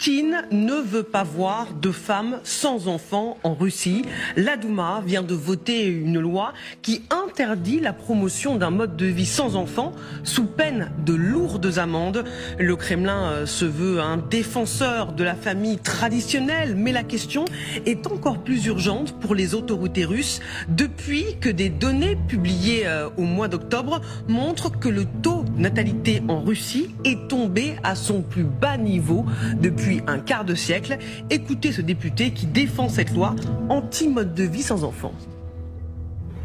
Poutine ne veut pas voir de femmes sans enfants en Russie. La Douma vient de voter une loi qui interdit la promotion d'un mode de vie sans enfants sous peine de lourdes amendes. Le Kremlin se veut un défenseur de la famille traditionnelle, mais la question est encore plus urgente pour les autorités russes depuis que des données publiées au mois d'octobre montrent que le taux de natalité en Russie est tombé à son plus bas niveau depuis un quart de siècle. Écoutez ce député qui défend cette loi anti-mode de vie sans enfants.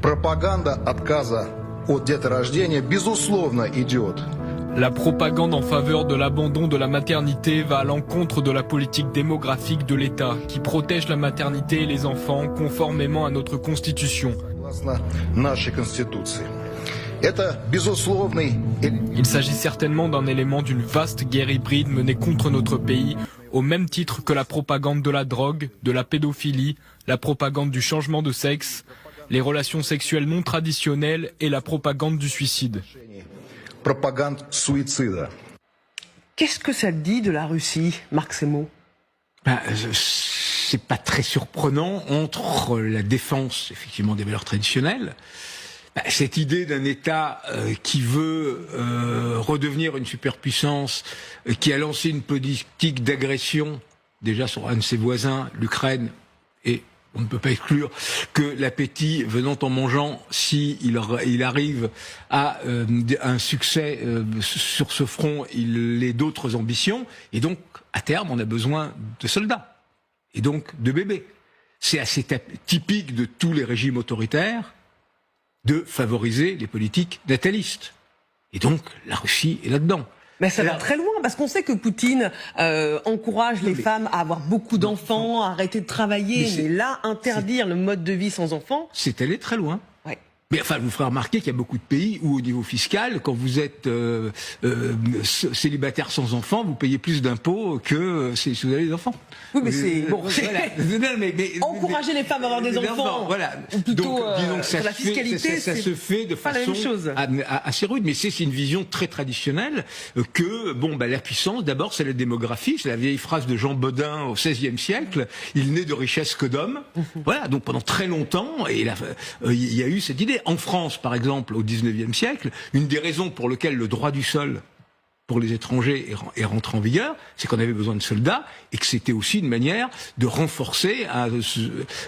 Propaganda отказа от деторождения безусловно идет. La propagande en faveur de l'abandon de la maternité va à l'encontre de la politique démographique de l'État qui protège la maternité et les enfants conformément à notre constitution. Il s'agit certainement d'un élément d'une vaste guerre hybride menée contre notre pays, au même titre que la propagande de la drogue, de la pédophilie, la propagande du changement de sexe, les relations sexuelles non traditionnelles et la propagande du suicide. Qu'est-ce que ça dit de la Russie, Marc Semo? C'est pas très surprenant entre la défense effectivement des valeurs traditionnelles, cette idée d'un État qui veut redevenir une superpuissance, qui a lancé une politique d'agression déjà sur un de ses voisins, l'Ukraine, et on ne peut pas exclure que l'appétit venant en mangeant, si il arrive à un succès sur ce front, il ait d'autres ambitions, et donc à terme on a besoin de soldats, et donc de bébés. C'est assez typique de tous les régimes autoritaires de favoriser les politiques natalistes. Et donc la Russie est là-dedans. Mais ça va très loin, parce qu'on sait que Poutine encourage les femmes à avoir beaucoup d'enfants, à arrêter de travailler, mais là, interdire le mode de vie sans enfants... C'est allé très loin. Ouais. Mais enfin, vous ferez remarquer qu'il y a beaucoup de pays où, au niveau fiscal, quand vous êtes célibataire sans enfants, vous payez plus d'impôts que si vous avez des enfants. Oui, mais c'est... Bon, voilà. Encourager les femmes à avoir des enfants, voilà. ou plutôt donc, disons que la fiscalité, ça se fait de façon assez rude. Mais c'est une vision très traditionnelle que, la puissance, d'abord, c'est la démographie. C'est la vieille phrase de Jean Bodin au XVIe siècle. Il n'est de richesse que d'hommes. Voilà. Donc, pendant très longtemps, il y a eu cette idée. En France, par exemple, au XIXe siècle, une des raisons pour lesquelles le droit du sol pour les étrangers est rentré en vigueur, c'est qu'on avait besoin de soldats et que c'était aussi une manière de renforcer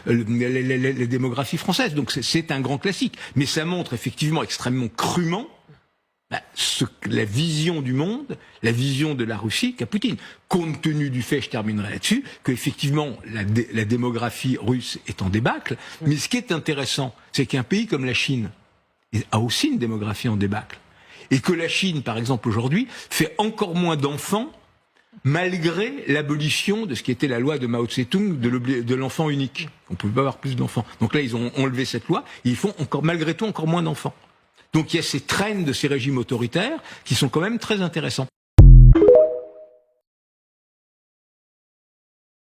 la démographie française. Donc c'est un grand classique. Mais ça montre effectivement extrêmement crûment la vision du monde, la vision de la Russie qu'a Poutine. Compte tenu du fait, je terminerai là-dessus, qu'effectivement la démographie russe est en débâcle. Mais ce qui est intéressant, c'est qu'un pays comme la Chine a aussi une démographie en débâcle. Et que la Chine, par exemple, aujourd'hui, fait encore moins d'enfants malgré l'abolition de ce qui était la loi de Mao Tse-tung de l'enfant unique. On ne pouvait pas avoir plus d'enfants. Donc là, ils ont enlevé cette loi et ils font malgré tout encore moins d'enfants. Donc il y a ces traînes de ces régimes autoritaires qui sont quand même très intéressants.